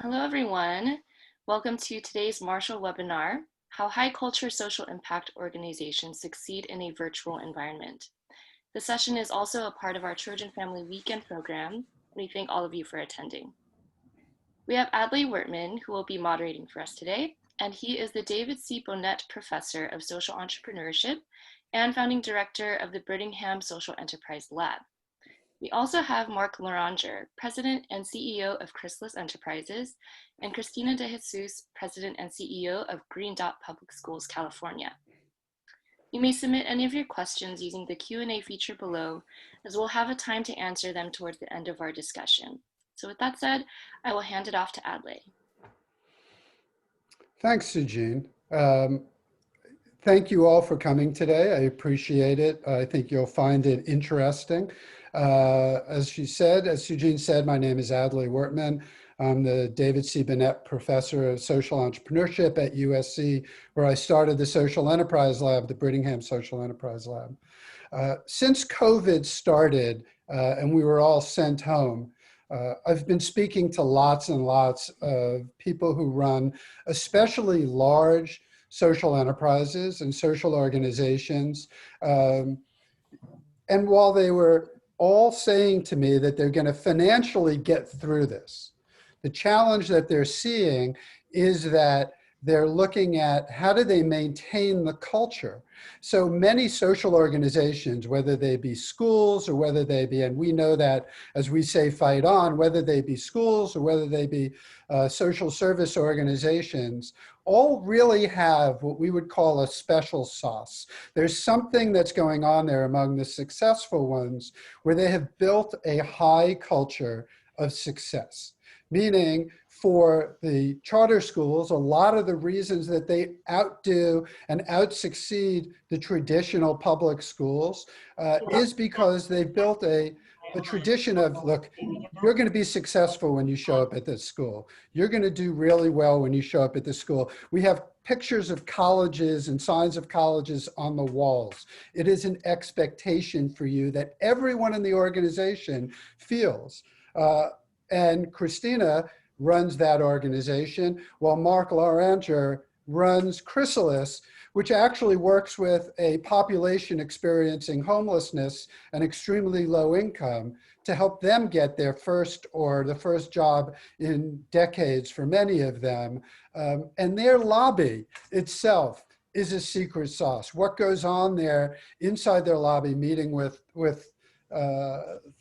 Hello, everyone. Welcome to today's Marshall webinar, How High Culture Social Impact Organizations Succeed in a Virtual Environment. The session is also a part of our Trojan Family Weekend program, and we thank all of you for attending. We have Adlai Wertman, who will be moderating for us today, and he is the David C. Bonnet Professor of Social Entrepreneurship and founding director of the Brittingham Social Enterprise Lab. We also have Mark Loranger, President and CEO of Chrysalis Enterprises, and Cristina De Jesus, President and CEO of Green Dot Public Schools, California. You may submit any of your questions using the Q&A feature below, as we'll have a time to answer them towards the end of our discussion. So with that said, I will hand it off to Adlai. Thanks, Sujin. Thank you all for coming today. I appreciate it. I think you'll find it interesting. As Sujin said, my name is Adlai Wertman. I'm the David C. Bonnet Professor of Social Entrepreneurship at USC, where I started the Social Enterprise Lab, the Brittingham Social Enterprise Lab. Since COVID started and we were all sent home, I've been speaking to lots and lots of people who run especially large social enterprises and social organizations. And while they were all saying to me that they're going to financially get through this, the challenge that they're seeing is that they're looking at how do they maintain the culture. So many social organizations, whether they be schools or whether they be, and we know that as we say, fight on, whether they be schools or whether they be social service organizations, all really have what we would call a special sauce. There's something that's going on there among the successful ones where they have built a high culture of success. Meaning for the charter schools, a lot of the reasons that they outdo and outsucceed the traditional public schools is because they've built a tradition of, look, you're going to be successful when you show up at this school. You're going to do really well when you show up at this school. We have pictures of colleges and signs of colleges on the walls. It is an expectation for you that everyone in the organization feels. And Cristina runs that organization, while Mark Loranger runs Chrysalis, which actually works with a population experiencing homelessness and extremely low income to help them get their first or the first job in decades for many of them. And their lobby itself is a secret sauce. What goes on there inside their lobby, meeting with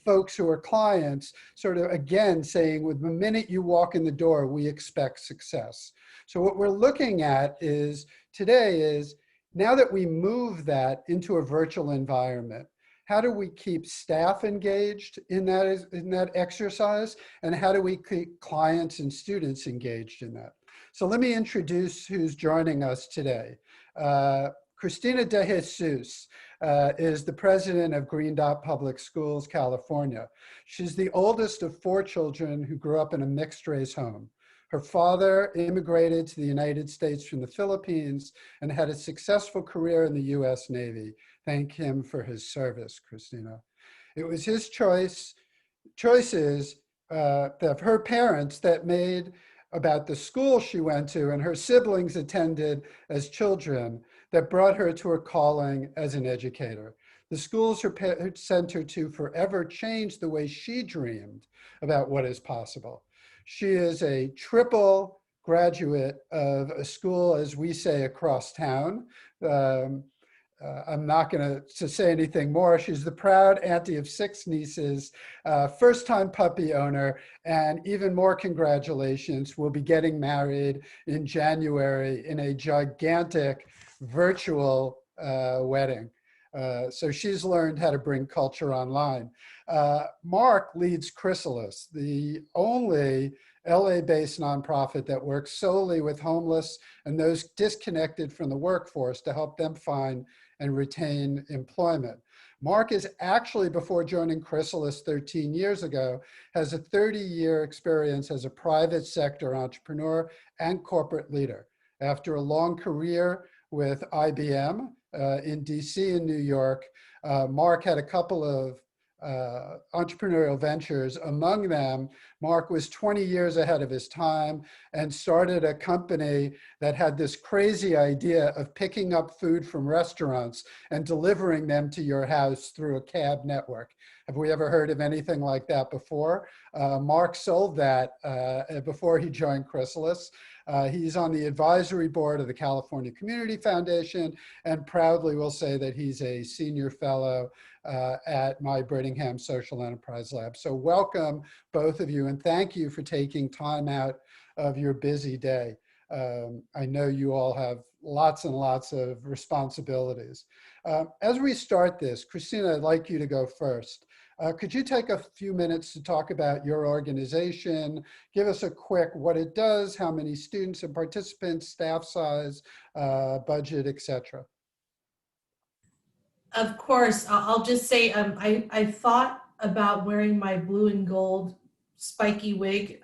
folks who are clients, sort of again saying, with the minute you walk in the door, we expect success. So what we're looking at is today is, now that we move that into a virtual environment, how do we keep staff engaged in that exercise? And how do we keep clients and students engaged in that? So let me introduce who's joining us today. Cristina De Jesus is the president of Green Dot Public Schools, California. She's the oldest of 4 children who grew up in a mixed-race home. Her father immigrated to the United States from the Philippines and had a successful career in the US Navy. Thank him for his service, Cristina. It was his choices of her parents that made about the school she went to and her siblings attended as children that brought her to her calling as an educator. The schools her parents sent her to forever changed the way she dreamed about what is possible. She is a triple graduate of a school, as we say, across town. I'm not going to say anything more. She's the proud auntie of 6 nieces, first-time puppy owner, and even more congratulations, will be getting married in January in a gigantic virtual wedding. So she's learned how to bring culture online. Mark leads Chrysalis, the only LA-based nonprofit that works solely with homeless and those disconnected from the workforce to help them find and retain employment. Mark is actually, before joining Chrysalis 13 years ago, has a 30-year experience as a private sector entrepreneur and corporate leader. After a long career with IBM in DC and New York, Mark had a couple of entrepreneurial ventures. Among them, Mark was 20 years ahead of his time and started a company that had this crazy idea of picking up food from restaurants and delivering them to your house through a cab network. Have we ever heard of anything like that before? Mark sold that before he joined Chrysalis. He's on the advisory board of the California Community Foundation, and proudly will say that he's a senior fellow at my Brittingham Social Enterprise Lab. So welcome, both of you, and thank you for taking time out of your busy day. I know you all have lots and lots of responsibilities. As we start this, Christina, I'd like you to go first. Could you take a few minutes to talk about your organization? Give us a quick what it does, how many students and participants, staff size, budget, etc. Of course, I'll just say I thought about wearing my blue and gold spiky wig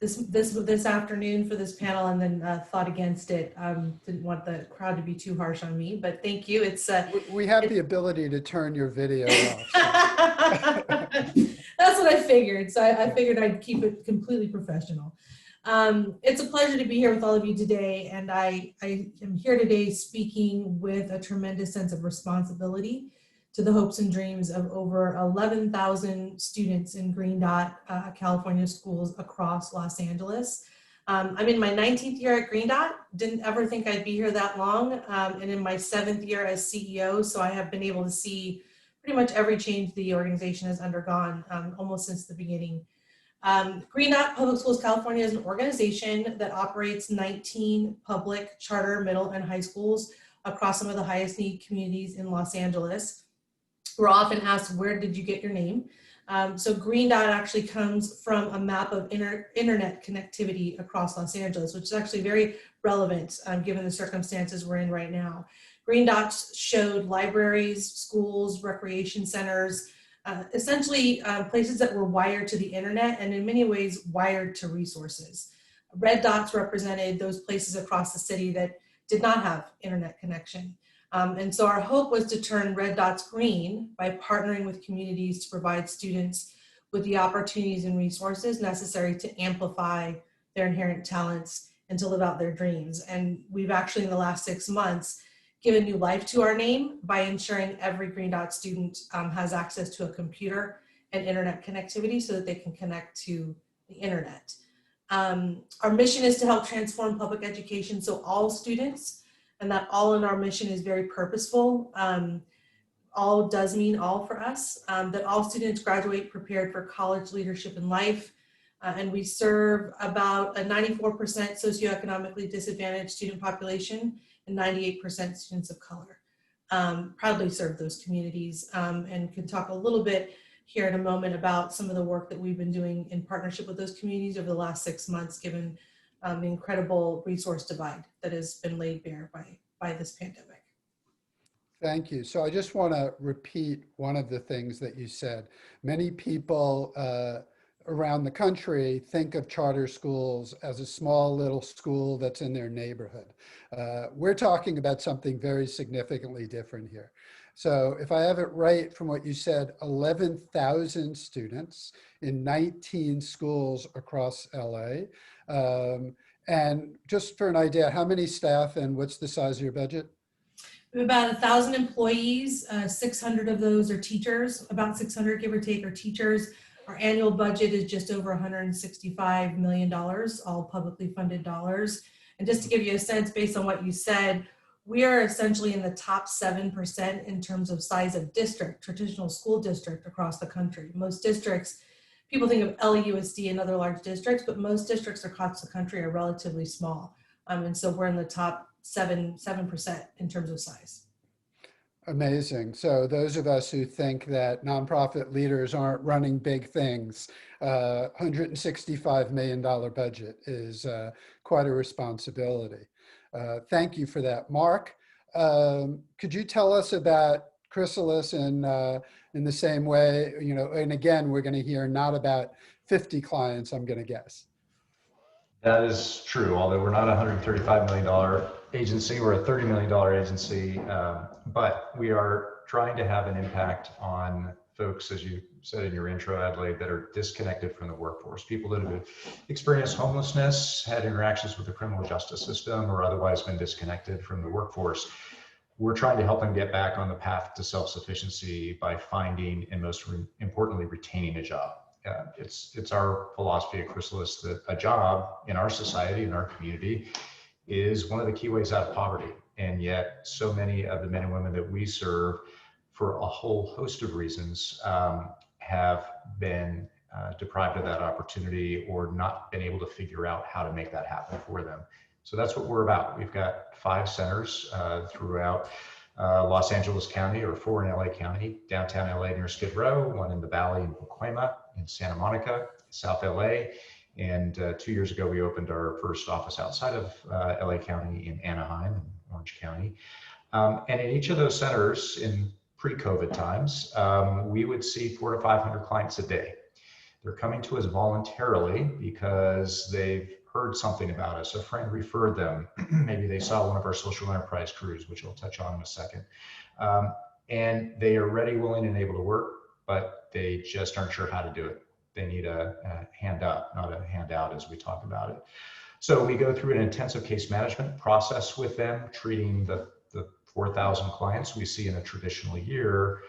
this afternoon for this panel, and then thought against it. Didn't want the crowd to be too harsh on me, but thank you. It's we have the ability to turn your video off. So. That's what I figured. So I figured I'd keep it completely professional. It's a pleasure to be here with all of you today, and I am here today speaking with a tremendous sense of responsibility to the hopes and dreams of over 11,000 students in Green Dot, California schools across Los Angeles. I'm in my 19th year at Green Dot, didn't ever think I'd be here that long, and in my 7th year as CEO, so I have been able to see pretty much every change the organization has undergone almost since the beginning. Green Dot Public Schools California is an organization that operates 19 public charter middle and high schools across some of the highest need communities in Los Angeles. We're often asked, where did you get your name? So Green Dot actually comes from a map of internet connectivity across Los Angeles, which is actually very relevant given the circumstances we're in right now. Green Dots showed libraries, schools, recreation centers, essentially places that were wired to the internet and in many ways wired to resources. Red dots represented those places across the city that did not have internet connection. And so our hope was to turn red dots green by partnering with communities to provide students with the opportunities and resources necessary to amplify their inherent talents and to live out their dreams. And we've actually in the last 6 months given new life to our name by ensuring every Green Dot student has access to a computer and internet connectivity so that they can connect to the internet. Our mission is to help transform public education so all students, and that all in our mission is very purposeful. All does mean all for us, that all students graduate prepared for college, leadership, and life. And we serve about a 94% socioeconomically disadvantaged student population and 98% students of color. Proudly serve those communities and can talk a little bit here in a moment about some of the work that we've been doing in partnership with those communities over the last 6 months, given the incredible resource divide that has been laid bare by this pandemic. Thank you. So I just want to repeat one of the things that you said. Many people around the country think of charter schools as a small little school that's in their neighborhood. We're talking about something very significantly different here. So if I have it right from what you said, 11,000 students in 19 schools across LA. And just for an idea, how many staff and what's the size of your budget? We have about 1,000 employees, 600 of those are teachers, about 600 give or take are teachers. Our annual budget is just over $165 million, all publicly funded dollars. And just to give you a sense based on what you said, we are essentially in the top 7% in terms of size of district, traditional school district across the country. Most districts, people think of LAUSD and other large districts, but most districts across the country are relatively small. And so we're in the top 7% in terms of size. Amazing. So those of us who think that nonprofit leaders aren't running big things, $165 million budget is quite a responsibility. Thank you for that. Mark, could you tell us about Chrysalis in the same way, you know, and again, we're going to hear not about 50 clients, I'm going to guess. That is true, although we're not a $135 million agency, we're a $30 million agency, but we are trying to have an impact on folks, as you said in your intro, Adelaide, that are disconnected from the workforce, people that have experienced homelessness, had interactions with the criminal justice system, or otherwise been disconnected from the workforce. We're trying to help them get back on the path to self-sufficiency by finding and most importantly, retaining a job. It's our philosophy at Chrysalis that a job in our society, in our community, is one of the key ways out of poverty. And yet so many of the men and women that we serve, for a whole host of reasons, have been deprived of that opportunity or not been able to figure out how to make that happen for them. So that's what we're about. We've got 5 centers throughout Los Angeles County, or 4 in LA County, downtown LA near Skid Row, 1 in the Valley in Pacoima, in Santa Monica, South LA. And 2 years ago, we opened our first office outside of LA County in Anaheim, Orange County. And in each of those centers in pre-COVID times, we would see 400 to 500 clients a day. They're coming to us voluntarily because they've heard something about us. A friend referred them. Maybe they saw one of our social enterprise crews, which I'll touch on in a second. And they are ready, willing, and able to work, but they just aren't sure how to do it. They need a hand up, not a handout, as we talk about it. So we go through an intensive case management process with them, treating the 4,000 clients we see in a traditional year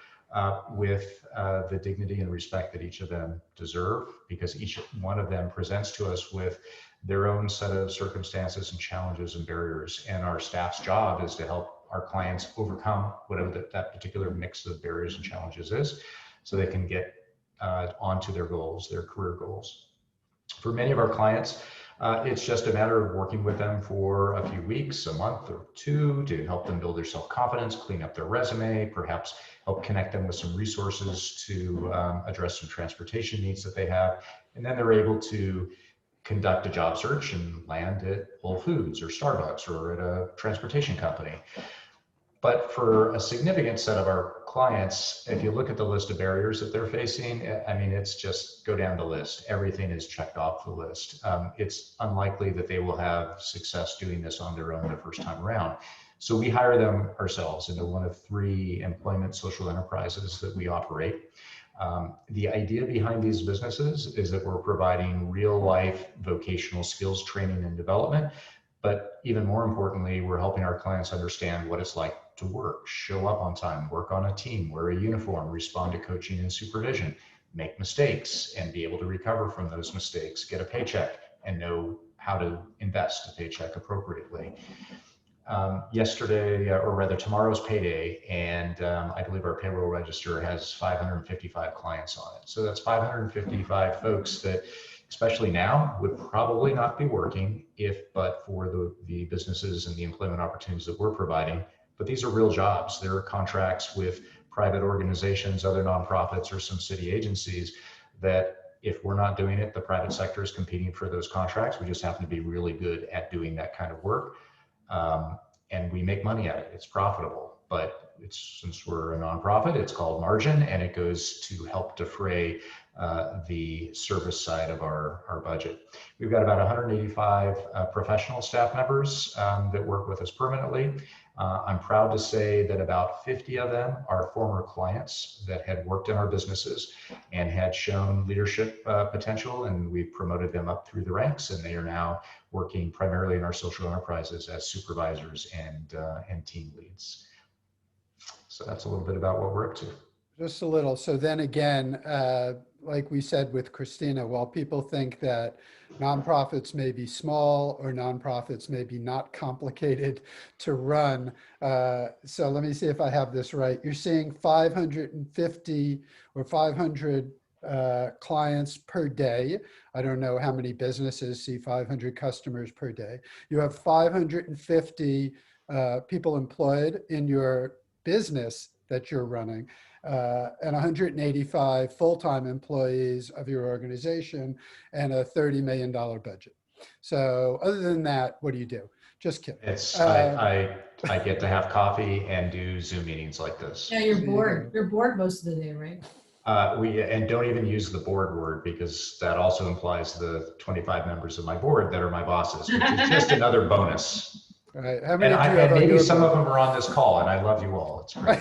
with the dignity and respect that each of them deserve, because each one of them presents to us with their own set of circumstances and challenges and barriers. And our staff's job is to help our clients overcome whatever that particular mix of barriers and challenges is, so they can get onto their goals, their career goals. For many of our clients, it's just a matter of working with them for a few weeks, a month or 2, to help them build their self-confidence, clean up their resume, perhaps help connect them with some resources to address some transportation needs that they have. And then they're able to conduct a job search and land at Whole Foods or Starbucks or at a transportation company. But for a significant set of our clients, if you look at the list of barriers that they're facing, I mean, it's just go down the list. Everything is checked off the list. It's unlikely that they will have success doing this on their own the first time around. So we hire them ourselves into one of 3 employment social enterprises that we operate. The idea behind these businesses is that we're providing real life vocational skills training and development. But even more importantly, we're helping our clients understand what it's like to work, show up on time, work on a team, wear a uniform, respond to coaching and supervision, make mistakes and be able to recover from those mistakes, get a paycheck and know how to invest a paycheck appropriately. Yesterday, or rather tomorrow's payday, and I believe our payroll register has 555 clients on it. So that's 555 folks that, especially now, would probably not be working but for the businesses and the employment opportunities that we're providing. But these are real jobs. There are contracts with private organizations, other nonprofits, or some city agencies that if we're not doing it, the private sector is competing for those contracts. We just happen to be really good at doing that kind of work. And we make money at it. It's profitable, but since we're a nonprofit, it's called margin, and it goes to help defray the service side of our budget. We've got about 185 professional staff members that work with us permanently. I'm proud to say that about 50 of them are former clients that had worked in our businesses and had shown leadership potential, and we've promoted them up through the ranks, and they are now working primarily in our social enterprises as supervisors and team leads. So that's a little bit about what we're up to. Just a little. So then again, like we said with Christina, while people think that nonprofits may be small or nonprofits may be not complicated to run. So let me see if I have this right. You're seeing 550 or 500 clients per day. I don't know how many businesses see 500 customers per day. You have 550 people employed in your business that you're running. And 185 full-time employees of your organization and a $30 million budget. So other than that, what do you do? Just kidding. I get to have coffee and do Zoom meetings like this. Yeah, you're bored. You're bored most of the day, right? And don't even use the board word, because that also implies the 25 members of my board that are my bosses, which is just another bonus. All right. How many and maybe some of them are on this call, and I love you all. It's great.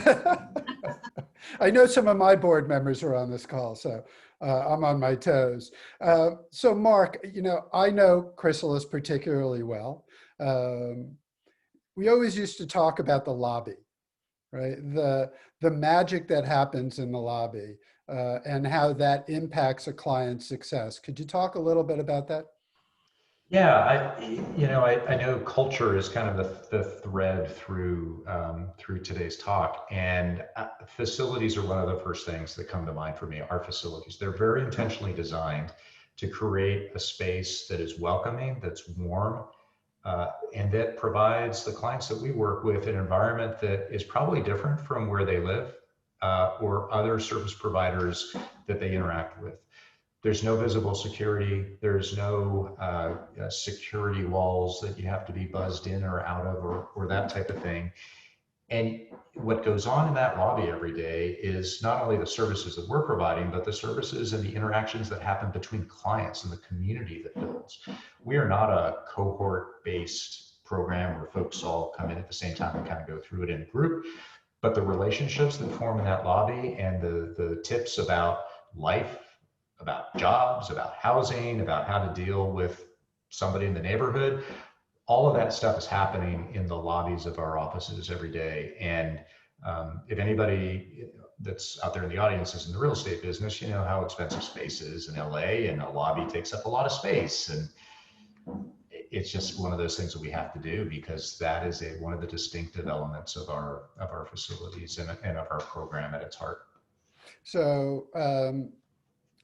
I know some of my board members are on this call, so I'm on my toes. So Mark, I know Chrysalis particularly well. We always used to talk about the lobby, right? The magic that happens in the lobby and how that impacts a client's success. Could you talk a little bit about that? Yeah, I know culture is kind of the thread through today's talk, and facilities are one of the first things that come to mind for me. Our facilities, they're very intentionally designed to create a space that is welcoming, that's warm, and that provides the clients that we work with an environment that is probably different from where they live or other service providers that they interact with. There's no visible security. There's no security walls that you have to be buzzed in or out of or that type of thing. And what goes on in that lobby every day is not only the services that we're providing, but the services and the interactions that happen between clients and the community that builds. We are not a cohort-based program where folks all come in at the same time and kind of go through it in a group, but the relationships that form in that lobby and the tips about life, about jobs, about housing, about how to deal with somebody in the neighborhood. All of that stuff is happening in the lobbies of our offices every day. And if anybody that's out there in the audience is in the real estate business, you know how expensive space is in LA, and a lobby takes up a lot of space. And it's just one of those things that we have to do because that is one of the distinctive elements of our facilities and of our program at its heart. So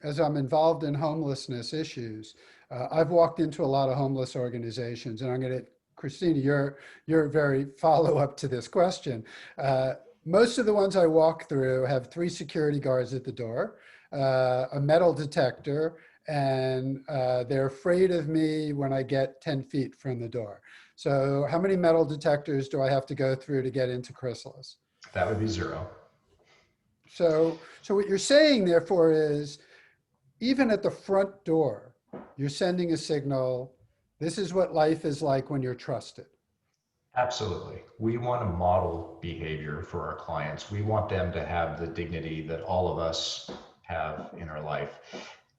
as I'm involved in homelessness issues, I've walked into a lot of homeless organizations, and I'm going to, Christina, you're very follow up to this question. Most of the ones I walk through have 3 security guards at the door, a metal detector, and they're afraid of me when I get 10 feet from the door. So how many metal detectors do I have to go through to get into Chrysalis? That would be 0. So what you're saying, therefore, is even at the front door, you're sending a signal. This is what life is like when you're trusted. Absolutely. We want to model behavior for our clients. We want them to have the dignity that all of us have in our life.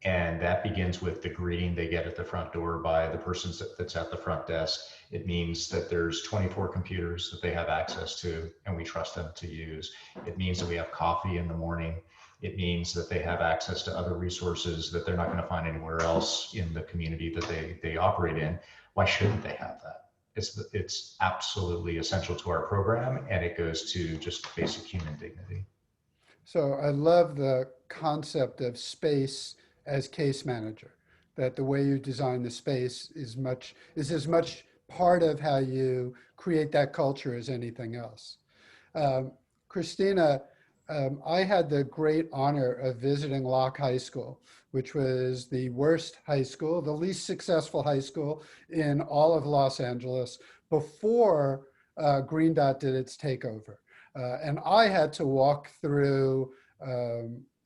And that begins with the greeting they get at the front door by the person that's at the front desk. It means that there's 24 computers that they have access to, and we trust them to use. It means that we have coffee in the morning. It means that they have access to other resources that they're not going to find anywhere else in the community that they operate in. Why shouldn't they have that? It's absolutely essential to our program, and it goes to just basic human dignity. So I love the concept of space as case manager, that the way you design the space is as much part of how you create that culture as anything else. Christina, I had the great honor of visiting Locke High School, which was the worst high school, the least successful high school in all of Los Angeles before Green Dot did its takeover. And I had to walk through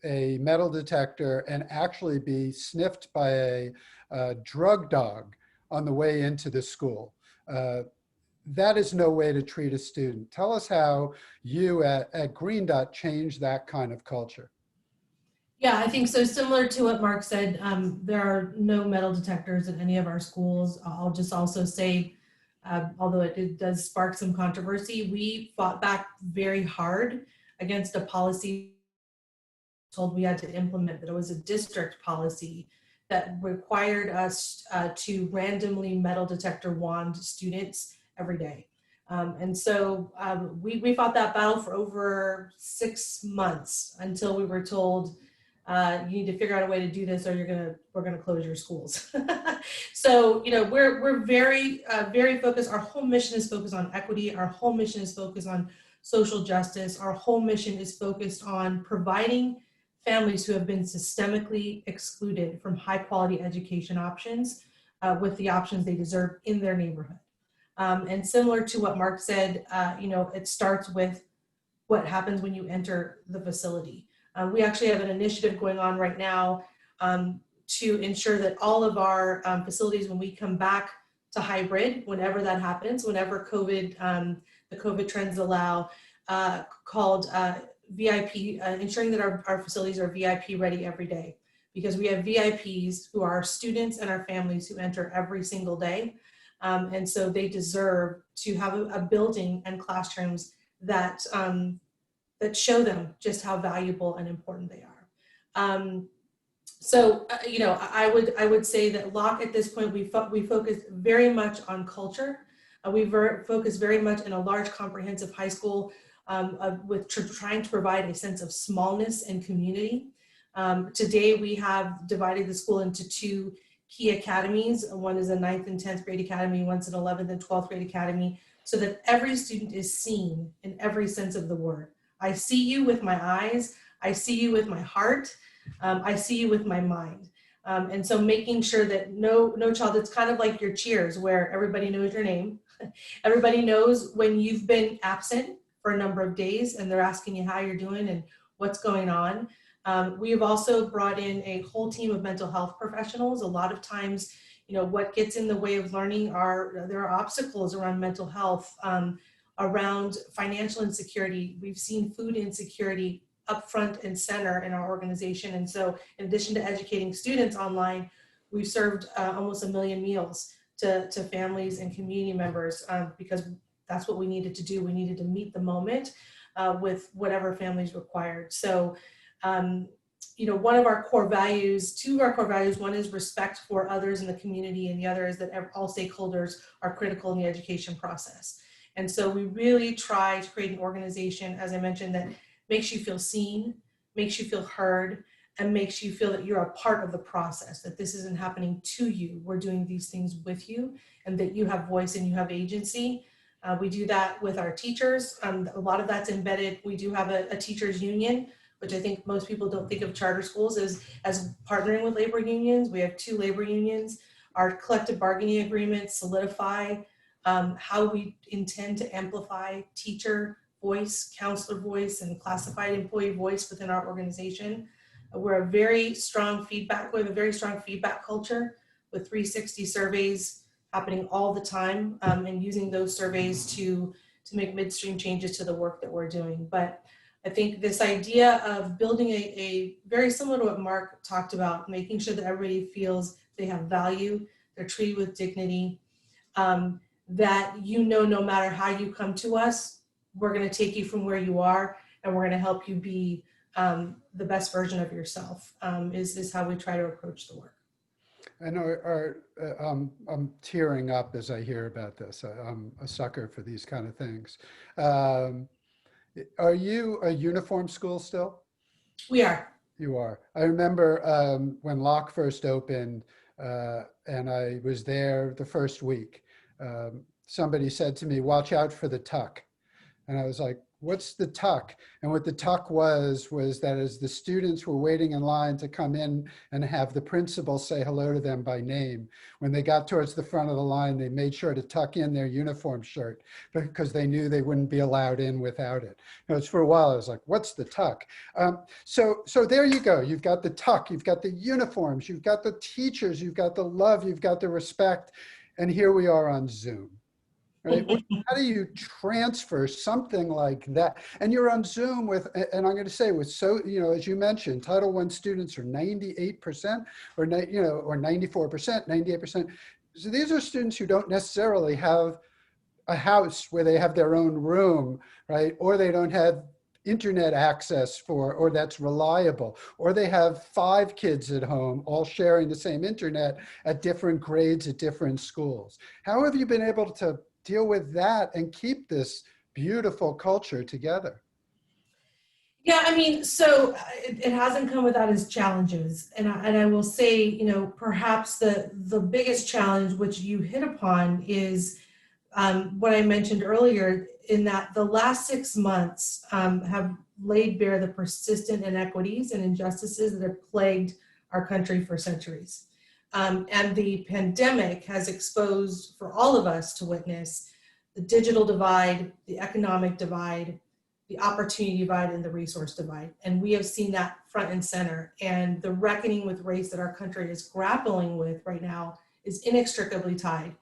a metal detector and actually be sniffed by a drug dog on the way into the school. That is no way to treat a student. Tell us how you at Green Dot changed that kind of culture. Yeah, I think so. Similar to what Mark said, there are no metal detectors in any of our schools. I'll just also say, although it does spark some controversy, we fought back very hard against a policy told we had to implement, that it was a district policy that required us to randomly metal detector wand students every day. And so we fought that battle for over 6 months until we were told, you need to figure out a way to do this or we're gonna close your schools. So, we're very, very focused. Our whole mission is focused on equity. Our whole mission is focused on social justice. Our whole mission is focused on providing families who have been systemically excluded from high quality education options with the options they deserve in their neighborhood. And similar to what Mark said, it starts with what happens when you enter the facility. We actually have an initiative going on right now to ensure that all of our facilities, when we come back to hybrid, whenever that happens, whenever the COVID trends allow, called VIP, ensuring that our facilities are VIP ready every day, because we have VIPs who are our students and our families who enter every single day. And so they deserve to have a building and classrooms that, that show them just how valuable and important they are. You know, I would say that Locke at this point, we focus very much on culture. We focus very much in a large comprehensive high school with trying to provide a sense of smallness and community. Today we have divided the school into two key academies. One is a 9th and 10th grade academy, one's an 11th and 12th grade academy, so that every student is seen in every sense of the word. I see you with my eyes, I see you with my heart, I see you with my mind. And so making sure that no child, it's kind of like your cheers where everybody knows your name. Everybody knows when you've been absent for a number of days and they're asking you how you're doing and what's going on. We have also brought in a whole team of mental health professionals. A lot of times, you know, what gets in the way of learning there are obstacles around mental health, around financial insecurity. We've seen food insecurity up front and center in our organization. And so in addition to educating students online, we've served almost 1 million meals to families and community members because that's what we needed to do. We needed to meet the moment with whatever families required. So, you know, one of our core values, two of our core values, one is respect for others in the community, and the other is that all stakeholders are critical in the education process. And so we really try to create an organization, as I mentioned, that makes you feel seen, makes you feel heard, and makes you feel that you're a part of the process, that this isn't happening to you. We're doing these things with you, and that you have voice and you have agency. We do that with our teachers. A lot of that's embedded. We do have a teachers union, which I think most people don't think of charter schools as partnering with labor unions. We have 2 labor unions. Our collective bargaining agreements solidify how we intend to amplify teacher voice, counselor voice, and classified employee voice within our organization. We have a very strong feedback culture with 360 surveys happening all the time, and using those surveys to make midstream changes to the work that we're doing. But I think this idea of building a very similar to what Mark talked about, making sure that everybody feels they have value, they're treated with dignity, that no matter how you come to us, we're going to take you from where you are and we're going to help you be the best version of yourself, is how we try to approach the work. I know I'm tearing up as I hear about this. I'm a sucker for these kind of things. Are you a uniform school still? We are. You are. I remember when Locke first opened and I was there the first week, somebody said to me, "Watch out for the tuck." And I was like, "What's the tuck?" And what the tuck was that as the students were waiting in line to come in and have the principal say hello to them by name, when they got towards the front of the line, they made sure to tuck in their uniform shirt because they knew they wouldn't be allowed in without it. You know, it's for a while, I was like, "What's the tuck?" So there you go. You've got the tuck, you've got the uniforms, you've got the teachers, you've got the love, you've got the respect. And here we are on Zoom. Right? How do you transfer something like that? And you're on Zoom with, and I'm going to say with, so, you know, as you mentioned, Title I students are 98% or 94%, 98%. So these are students who don't necessarily have a house where they have their own room, right? Or they don't have internet access or that's reliable, or they have 5 kids at home all sharing the same internet at different grades at different schools. How have you been able to deal with that and keep this beautiful culture together? Yeah, I mean, so it hasn't come without its challenges. And I will say, you know, perhaps the biggest challenge which you hit upon is what I mentioned earlier, in that the last 6 months have laid bare the persistent inequities and injustices that have plagued our country for centuries. And the pandemic has exposed for all of us to witness the digital divide, the economic divide, the opportunity divide, and the resource divide. And we have seen that front and center. And the reckoning with race that our country is grappling with right now is inextricably tied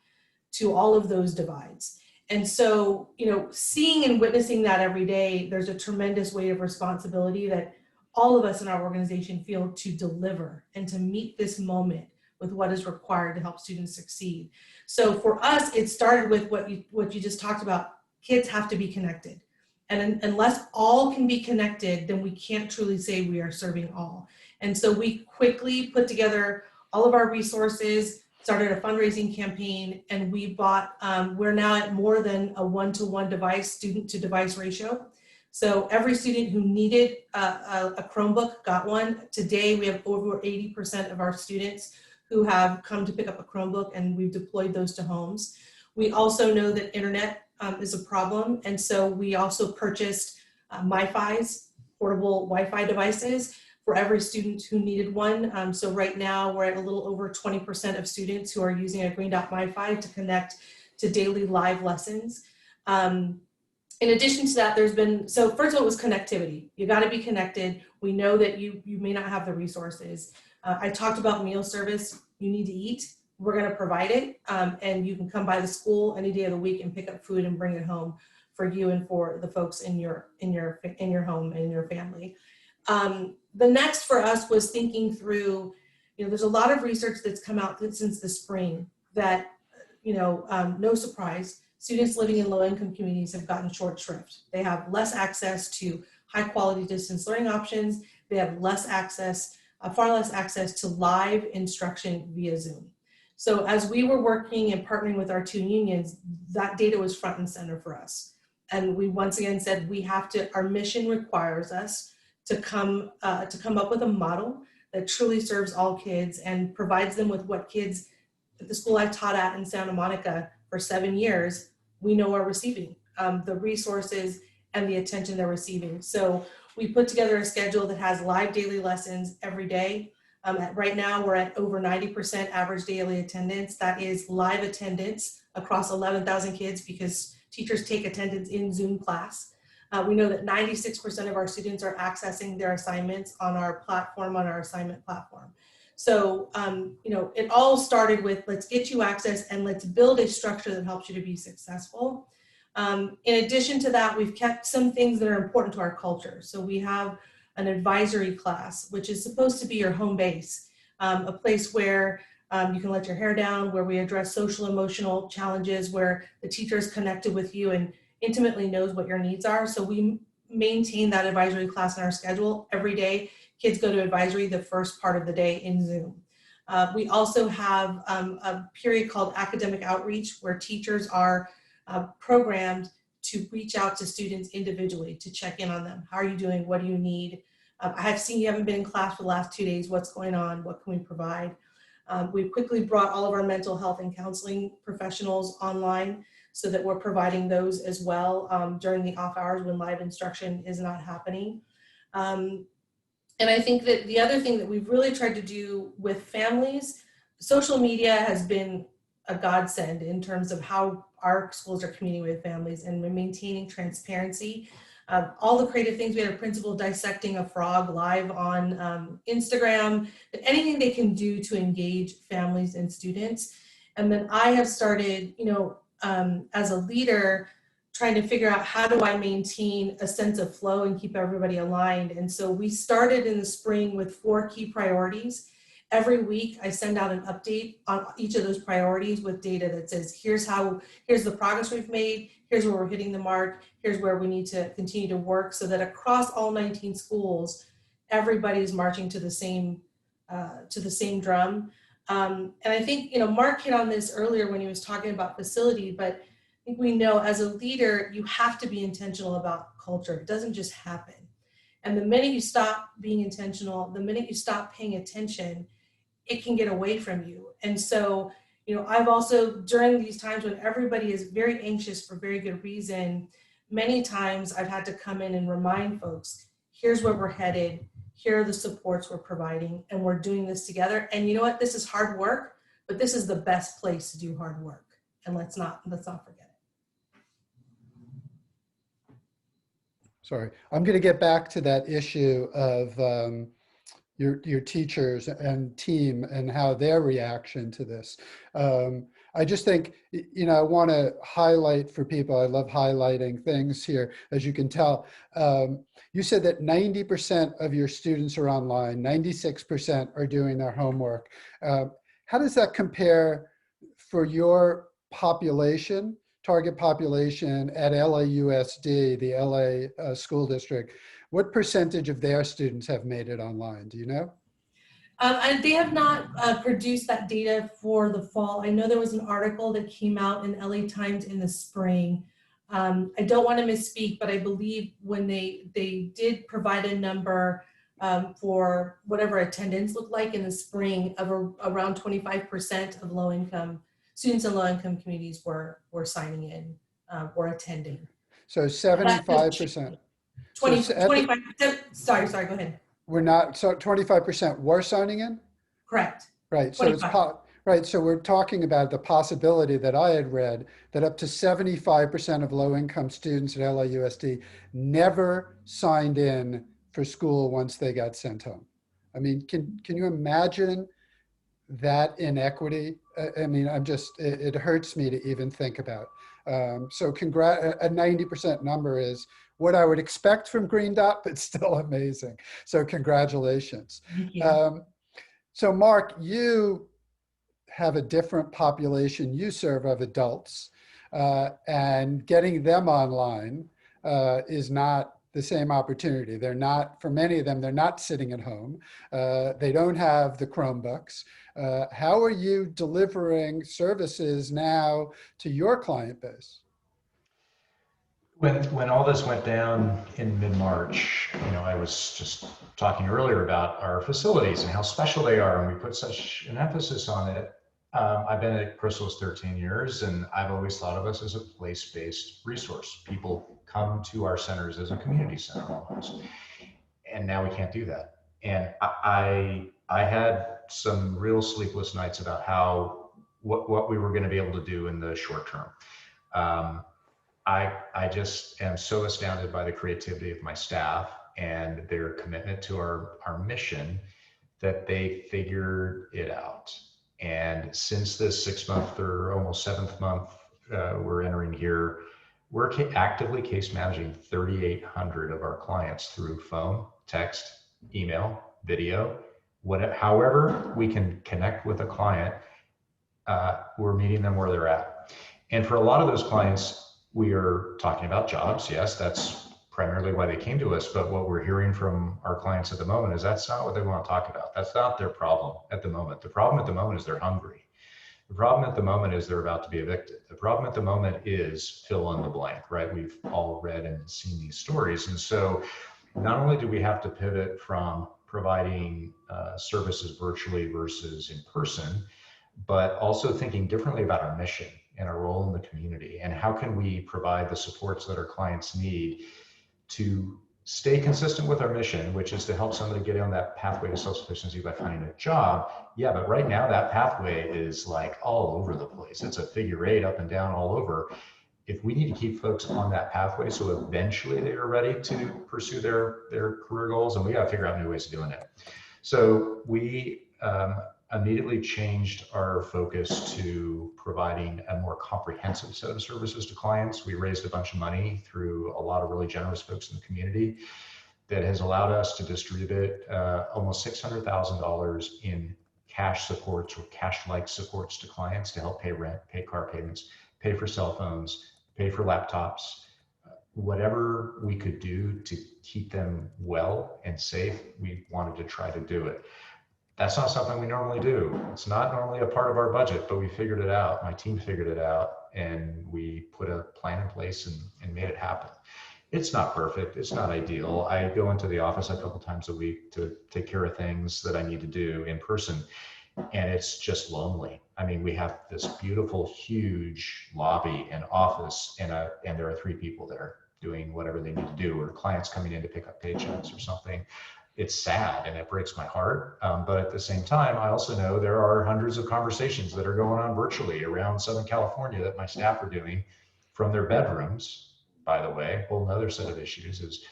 to all of those divides. And so, seeing and witnessing that every day, there's a tremendous weight of responsibility that all of us in our organization feel to deliver and to meet this moment with what is required to help students succeed. So for us, it started with what you just talked about. Kids have to be connected. And unless all can be connected, then we can't truly say we are serving all. And so we quickly put together all of our resources, started a fundraising campaign, and we bought, we're now at more than a 1-to-1 device, student to device ratio. So every student who needed a Chromebook got one. Today, we have over 80% of our students who have come to pick up a Chromebook, and we've deployed those to homes. We also know that internet is a problem, and so we also purchased MiFi's, portable Wi-Fi devices, for every student who needed one. So right now we're at a little over 20% of students who are using a Green Dot MiFi to connect to daily live lessons. In addition to that, there's been, so first of all, it was connectivity. You got to be connected. We know that you may not have the resources. I talked about meal service. You need to eat. We're going to provide it, and you can come by the school any day of the week and pick up food and bring it home for you and for the folks in your home and in your family. The next for us was thinking through, there's a lot of research that's come out since the spring that, no surprise, students living in low-income communities have gotten short shrift. They have less access to high-quality distance learning options. They have less access, far less access to live instruction via Zoom. So as we were working and partnering with our 2 unions, that data was front and center for us. And we once again said, our mission requires us to come up with a model that truly serves all kids and provides them with what kids at the school I taught at in Santa Monica for 7 years, we know are receiving the resources and the attention they're receiving. So we put together a schedule that has live daily lessons every day. Right now, we're at over 90% average daily attendance. That is live attendance across 11,000 kids because teachers take attendance in Zoom class. We know that 96% of our students are accessing their assignments on our platform, on our assignment platform. So, it all started with let's get you access and let's build a structure that helps you to be successful. In addition to that, we've kept some things that are important to our culture. So we have an advisory class, which is supposed to be your home base, a place where you can let your hair down, where we address social emotional challenges, where the teacher is connected with you and intimately knows what your needs are. So we maintain that advisory class in our schedule every day. Kids go to advisory the first part of the day in Zoom. We also have a period called academic outreach where teachers are programmed to reach out to students individually to check in on them. How are you doing? What do you need? I have seen you haven't been in class for the last 2 days. What's going on? What can we provide? We've quickly brought all of our mental health and counseling professionals online so that we're providing those as well during the off hours when live instruction is not happening. And I think that the other thing that we've really tried to do with families, social media has been a godsend in terms of how our schools are communicating with families and maintaining transparency. All the creative things, we had a principal dissecting a frog live on Instagram, anything they can do to engage families and students. And then I have started, as a leader, trying to figure out how do I maintain a sense of flow and keep everybody aligned. And so we started in the spring with 4 key priorities. Every week I send out an update on each of those priorities with data that says, here's the progress we've made, here's where we're hitting the mark, here's where we need to continue to work so that across all 19 schools, everybody's marching to the same drum. And I think, Mark hit on this earlier when he was talking about facility, but I think we know as a leader, you have to be intentional about culture. It doesn't just happen. And the minute you stop being intentional, the minute you stop paying attention, it can get away from you. And so, I've also, during these times when everybody is very anxious for very good reason, many times I've had to come in and remind folks, here's where we're headed, here are the supports we're providing, and we're doing this together. And you know what, this is hard work, but this is the best place to do hard work. And let's not forget it. Sorry, I'm going to get back to that issue of your teachers and team and how their reaction to this. I just think, I want to highlight for people, I love highlighting things here, as you can tell. You said that 90% of your students are online, 96% are doing their homework. How does that compare for your population, target population at LAUSD, the LA school district? What percentage of their students have made it online? Do you know? And they have not produced that data for the fall. I know there was an article that came out in LA Times in the spring. I don't want to misspeak, but I believe when they did provide a number for whatever attendance looked like in the spring of around 25% of low-income students in low-income communities were signing in or attending. So 75%. 25, sorry, go ahead. We're not, so 25% were signing in? Correct. Right, so 25. right, so we're talking about the possibility that I had read that up to 75% of low-income students at LAUSD never signed in for school once they got sent home. I mean, can you imagine that inequity? I mean, it hurts me to even think about. So a 90% number is what I would expect from Green Dot, but still amazing. So congratulations. Thank you. So Mark, you have a different population you serve of adults, and getting them online is not the same opportunity. They're not, for many of them, they're not sitting at home. They don't have the Chromebooks. How are you delivering services now to your client base? When all this went down in mid-March, I was just talking earlier about our facilities and how special they are, and we put such an emphasis on it. I've been at Chrysalis 13 years, and I've always thought of us as a place-based resource. People come to our centers as a community center almost, and now we can't do that. And I had some real sleepless nights about what we were going to be able to do in the short term. I just am so astounded by the creativity of my staff and their commitment to our mission that they figured it out. And since this 6-month or almost 7th month we're entering here, we're actively case managing 3,800 of our clients through phone, text, email, video, however we can connect with a client, we're meeting them where they're at. And for a lot of those clients, we are talking about jobs. Yes, that's primarily why they came to us. But what we're hearing from our clients at the moment is that's not what they want to talk about. That's not their problem at the moment. The problem at the moment is they're hungry. The problem at the moment is they're about to be evicted. The problem at the moment is fill in the blank, right? We've all read and seen these stories. And so not only do we have to pivot from providing services virtually versus in person, but also thinking differently about our mission and our role in the community, and how can we provide the supports that our clients need to stay consistent with our mission, which is to help somebody get on that pathway to self-sufficiency by finding a job. Yeah, but right now that pathway is like all over the place. It's a figure 8 up and down all over. If we need to keep folks on that pathway so eventually they are ready to pursue their career goals, and we got to figure out new ways of doing it. So we immediately changed our focus to providing a more comprehensive set of services to clients. We raised a bunch of money through a lot of really generous folks in the community that has allowed us to distribute almost $600,000 in cash supports or cash-like supports to clients to help pay rent, pay car payments, pay for cell phones, pay for laptops. Whatever we could do to keep them well and safe, we wanted to try to do it. That's not something we normally do. It's not normally a part of our budget, but we figured it out. My team figured it out, and we put a plan in place and made it happen. It's not perfect. It's not ideal. I go into the office a couple times a week to take care of things that I need to do in person, and it's just lonely. I mean, we have this beautiful, huge lobby and office, and there are 3 people there doing whatever they need to do, or clients coming in to pick up paychecks or something. It's sad and it breaks my heart. But at the same time, I also know there are hundreds of conversations that are going on virtually around Southern California that my staff are doing from their bedrooms. By the way, a whole other set of issues is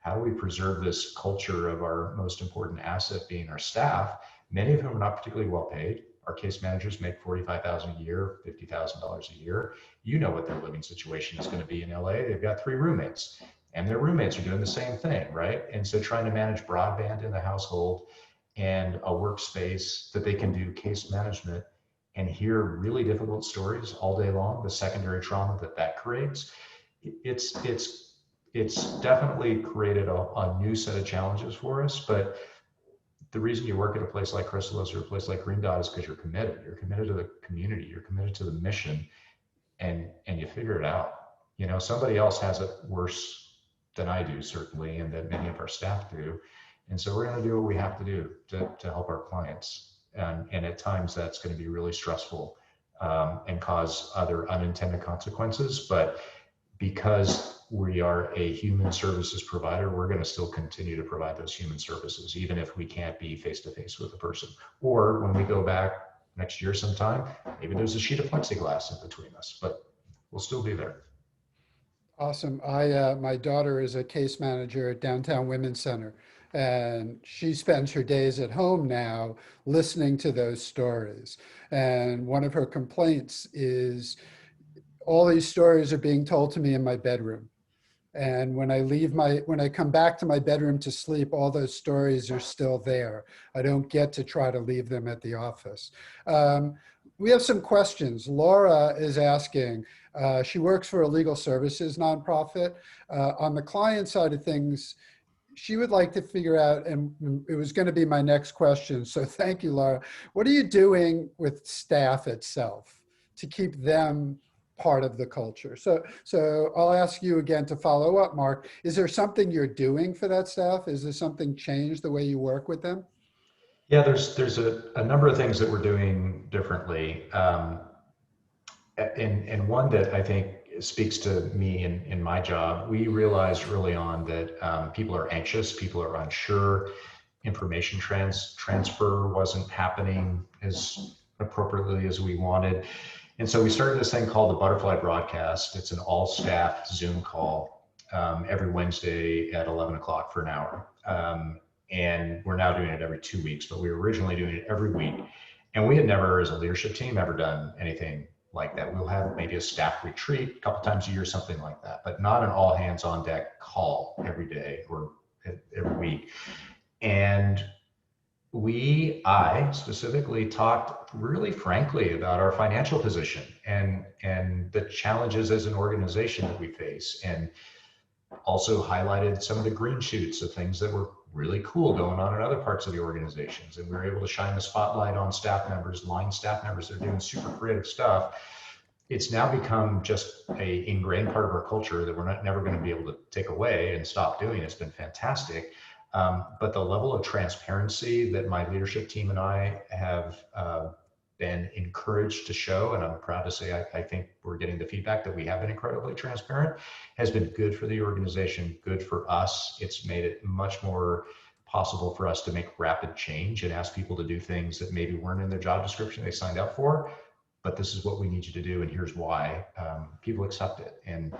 how do we preserve this culture of our most important asset being our staff, many of whom are not particularly well paid, Our case managers make $45,000 a year, $50,000 a year. You know what their living situation is going to be in LA. They've got 3 roommates, and their roommates are doing the same thing, right? And so trying to manage broadband in the household and a workspace that they can do case management and hear really difficult stories all day long, the secondary trauma that that creates, it's definitely created a new set of challenges for us. But the reason you work at a place like Chrysalis or a place like Green Dot is because you're committed. You're committed to the community. You're committed to the mission, and you figure it out. You know, somebody else has it worse than I do, certainly, and that many of our staff do. And so we're going to do what we have to do to help our clients. And at times that's going to be really stressful and cause other unintended consequences. But because we are a human services provider, we're going to still continue to provide those human services, even if we can't be face to face with a person. Or when we go back next year sometime, maybe there's a sheet of plexiglass in between us, but we'll still be there. Awesome. My daughter is a case manager at Downtown Women's Center, and she spends her days at home now listening to those stories. And one of her complaints is all these stories are being told to me in my bedroom. And when I come back to my bedroom to sleep, all those stories are still there. I don't get to try to leave them at the office. We have some questions. Laura is asking, she works for a legal services nonprofit. On the client side of things, she would like to figure out, and it was going to be my next question, so thank you, Laura. What are you doing with staff itself to keep them part of the culture? So I'll ask you again to follow up, Mark. Is there something you're doing for that staff? Is there something changed the way you work with them? Yeah, there's a number of things that we're doing differently. And one that I think speaks to me in my job, we realized early on that people are anxious, people are unsure, information transfer wasn't happening as appropriately as we wanted. And so we started this thing called the Butterfly Broadcast. It's an all staff Zoom call every Wednesday at 11 o'clock for an hour. And we're now doing it every 2 weeks, but we were originally doing it every week. And we had never, as a leadership team, ever done anything like that. We'll have maybe a staff retreat a couple times a year, something like that, but not an all hands on deck call every day or every week. And I specifically talked really frankly about our financial position and the challenges as an organization that we face, and also highlighted some of the green shoots of things that were really cool going on in other parts of the organizations. And we were able to shine the spotlight on staff members, line staff members that are doing super creative stuff. It's now become just a ingrained part of our culture that we're never going to be able to take away and stop doing. It's been fantastic. But the level of transparency that my leadership team and I have been encouraged to show, and I'm proud to say I think we're getting the feedback that we have been incredibly transparent, has been good for the organization, good for us. It's made it much more possible for us to make rapid change and ask people to do things that maybe weren't in their job description they signed up for, but this is what we need you to do and here's why. People accept it. And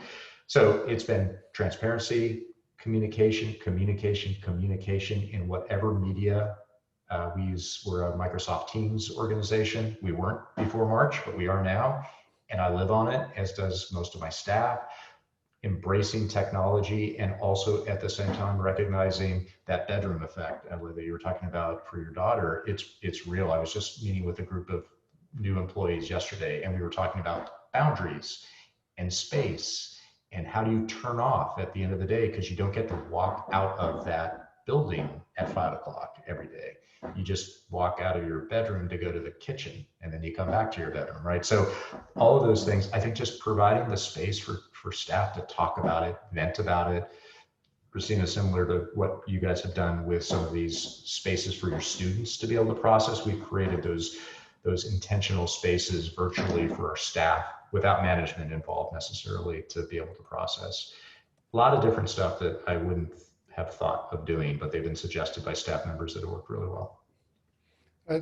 so it's been transparency, communication in whatever media we use. We're a Microsoft Teams organization. We weren't before March, but we are now. And I live on it, as does most of my staff. Embracing technology and also at the same time recognizing that bedroom effect that you were talking about for your daughter. It's real. I was just meeting with a group of new employees yesterday, and we were talking about boundaries and space. And how do you turn off at the end of the day? Because you don't get to walk out of that building at 5 o'clock every day. You just walk out of your bedroom to go to the kitchen, and then you come back to your bedroom, right? So all of those things, I think just providing the space for staff to talk about it, vent about it. Christina, similar to what you guys have done with some of these spaces for your students to be able to process, we've created those intentional spaces virtually for our staff without management involved necessarily to be able to process. A lot of different stuff that I wouldn't have thought of doing, but they've been suggested by staff members that have worked really well. I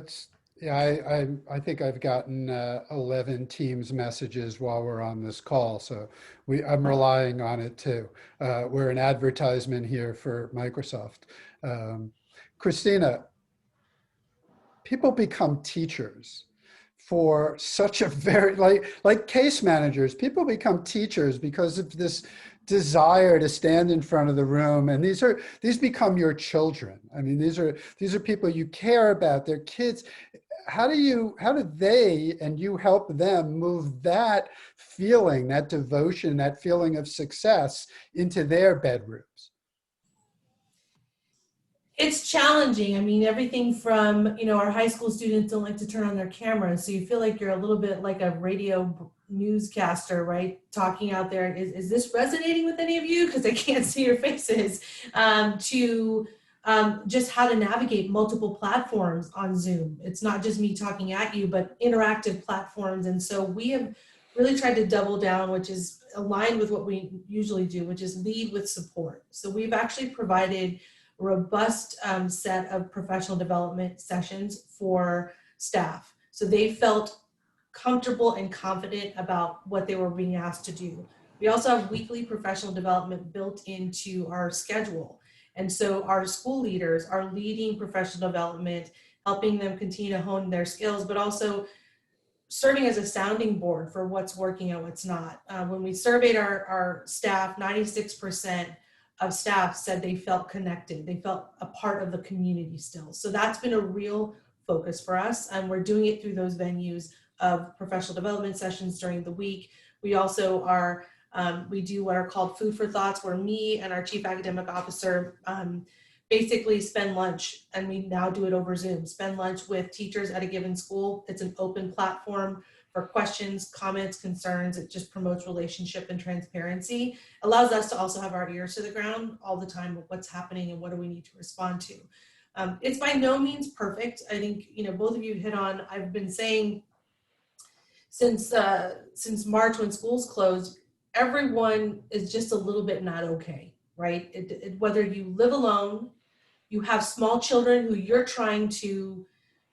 think I've gotten 11 Teams messages while we're on this call, so I'm relying on it too. We're an advertisement here for Microsoft. Christina, people become teachers for such a very, like case managers, people become teachers because of this desire to stand in front of the room. And these become your children. I mean, these are people you care about, they're kids. How do they and you help them move that feeling, that devotion, that feeling of success into their bedrooms? It's challenging. I mean, everything from, our high school students don't like to turn on their cameras. So you feel like you're a little bit like a radio newscaster, right? Talking out there. Is this resonating with any of you? Because I can't see your faces. To just how to navigate multiple platforms on Zoom. It's not just me talking at you, but interactive platforms. And so we have really tried to double down, which is aligned with what we usually do, which is lead with support. So we've actually provided robust set of professional development sessions for staff. So they felt comfortable and confident about what they were being asked to do. We also have weekly professional development built into our schedule. And so our school leaders are leading professional development, helping them continue to hone their skills, but also serving as a sounding board for what's working and what's not. When we surveyed our staff, 96% of staff said they felt connected. They felt a part of the community still. So that's been a real focus for us. And we're doing it through those venues of professional development sessions during the week. We also we do what are called food for thoughts, where me and our chief academic officer basically spend lunch, and we now do it over Zoom, spend lunch with teachers at a given school. It's an open platform for questions, comments, concerns. It just promotes relationship and transparency, allows us to also have our ears to the ground all the time of what's happening and what do we need to respond to. It's by no means perfect. I think, both of you hit on, I've been saying since March when schools closed, everyone is just a little bit not okay, right? Whether you live alone, you have small children who you're trying to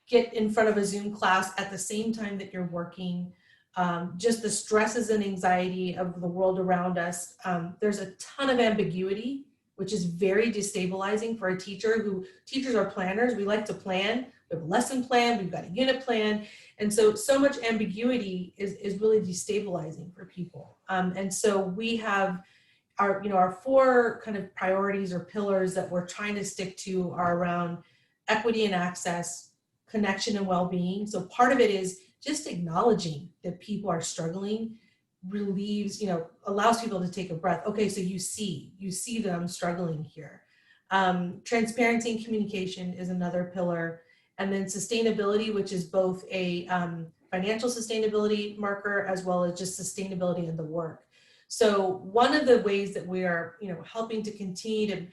get in front of a Zoom class at the same time that you're working, just the stresses and anxiety of the world around us. There's a ton of ambiguity, which is very destabilizing for a teacher teachers are planners. We like to plan. We have a lesson plan, we've got a unit plan. And so much ambiguity is really destabilizing for people. And so we have our four kind of priorities or pillars that we're trying to stick to are around equity and access, connection and well-being. So part of it is just acknowledging that people are struggling, relieves, allows people to take a breath. Okay, so you see that I'm struggling here. Transparency and communication is another pillar. And then sustainability, which is both a financial sustainability marker as well as just sustainability in the work. So one of the ways that we are, helping to continue to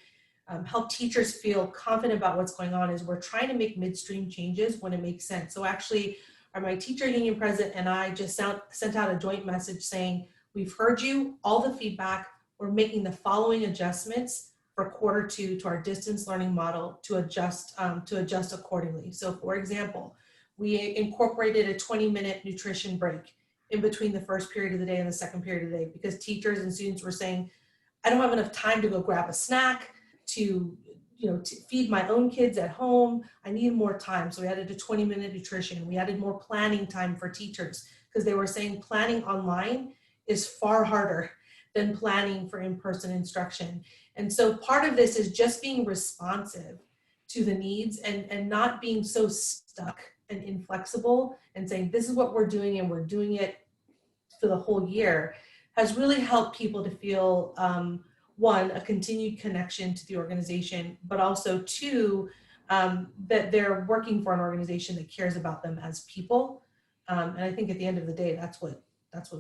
help teachers feel confident about what's going on is we're trying to make midstream changes when it makes sense. So actually, my teacher union president and I just sent out a joint message saying, we've heard you, all the feedback, we're making the following adjustments for Q2 to our distance learning model to adjust accordingly. So for example, we incorporated a 20-minute nutrition break in between the first period of the day and the second period of the day, because teachers and students were saying, I don't have enough time to go grab a snack, to feed my own kids at home. I need more time. So we added a 20-minute nutrition. We added more planning time for teachers because they were saying planning online is far harder than planning for in-person instruction. And so part of this is just being responsive to the needs and not being so stuck and inflexible and saying, this is what we're doing and we're doing it for the whole year, has really helped people to feel, one, a continued connection to the organization, but also two, that they're working for an organization that cares about them as people. And I think at the end of the day, that's what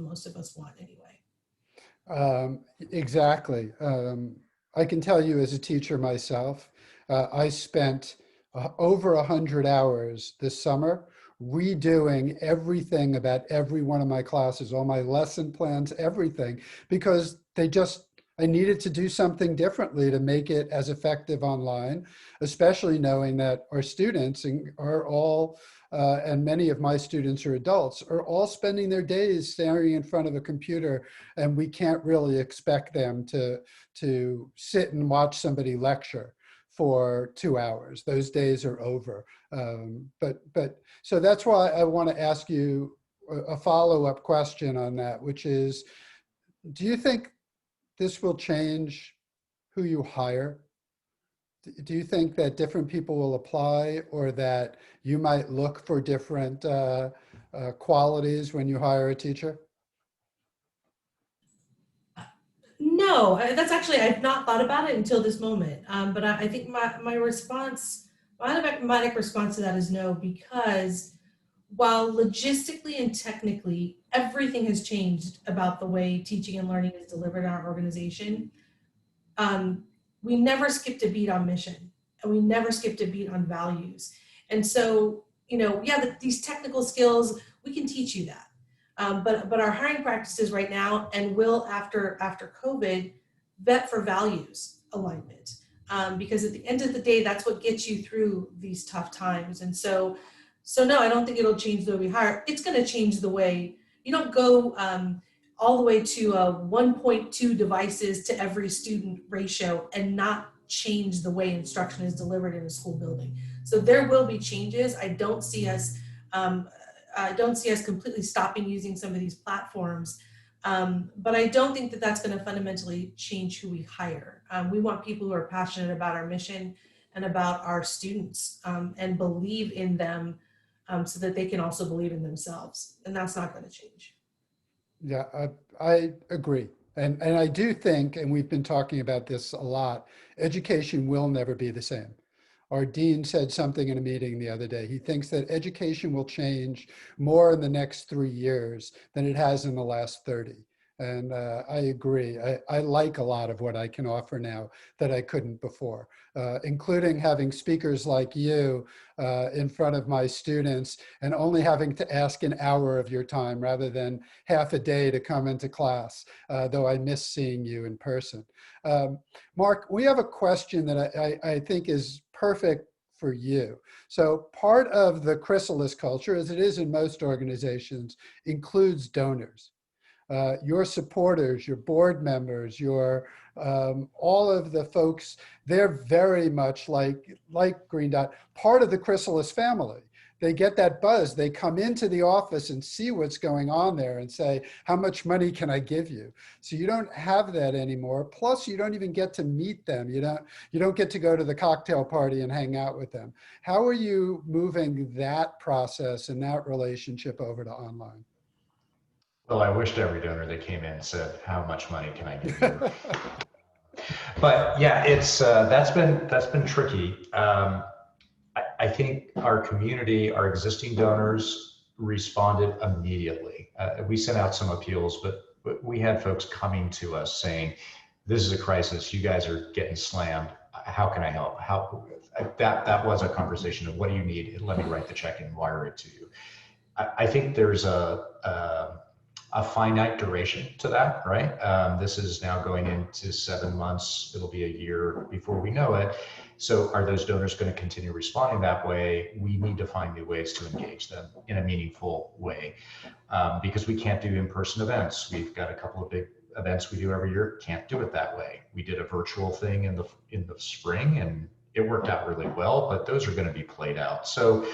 most of us want anyway. Exactly. I can tell you as a teacher myself, I spent over 100 hours this summer redoing everything about every one of my classes, all my lesson plans, everything, because I needed to do something differently to make it as effective online, especially knowing that our students are all, and many of my students are adults, are all spending their days staring in front of a computer, and we can't really expect them to sit and watch somebody lecture for 2 hours. Those days are over. So that's why I want to ask you a follow-up question on that, which is, do you think this will change who you hire? Do you think that different people will apply, or that you might look for different qualities when you hire a teacher? No, that's actually, I've not thought about it until this moment. But I think my response, my automatic response to that is no, because while logistically and technically everything has changed about the way teaching and learning is delivered in our organization, we never skipped a beat on mission, and we never skipped a beat on values. And so, yeah, these technical skills, we can teach you that. But our hiring practices right now, and will after COVID, vet for values alignment. Because at the end of the day, that's what gets you through these tough times. And so no, I don't think it'll change the way we hire. It's going to change the way you don't go all the way to a 1.2 devices to every student ratio and not change the way instruction is delivered in a school building. So there will be changes. I don't see us completely stopping using some of these platforms. But I don't think that that's going to fundamentally change who we hire. We want people who are passionate about our mission and about our students, and believe in them, so that they can also believe in themselves. And that's not going to change. Yeah, I agree. And I do think, and we've been talking about this a lot, education will never be the same. Our dean said something in a meeting the other day. He thinks that education will change more in the next 3 years than it has in the last 30. And I agree. I like a lot of what I can offer now that I couldn't before, including having speakers like you in front of my students and only having to ask an hour of your time rather than half a day to come into class, though I miss seeing you in person. Mark, we have a question that I think is perfect for you. So part of the Chrysalis culture, as it is in most organizations, includes donors. Your supporters, your board members, your all of the folks, they're very much like Green Dot, part of the Chrysalis family. They get that buzz. They come into the office and see what's going on there and say, how much money can I give you? So you don't have that anymore. Plus, you don't even get to meet them. You don't get to go to the cocktail party and hang out with them. How are you moving that process and that relationship over to online? Well, I wished every donor that came in said, how much money can I give you? But yeah, it's that's been tricky. I think our community, our existing donors responded immediately. We sent out some appeals, but we had folks coming to us saying, this is a crisis. You guys are getting slammed. How can I help? That was a conversation of, what do you need? Let me write the check and wire it to you. I think there's a finite duration to that, right? This is now going into 7 months. It'll be a year before we know it. So are those donors going to continue responding that way? We need to find new ways to engage them in a meaningful way, because we can't do in-person events. We've got a couple of big events we do every year. Can't do it that way. We did a virtual thing in the spring, and it worked out really well, but those are going to be played out. So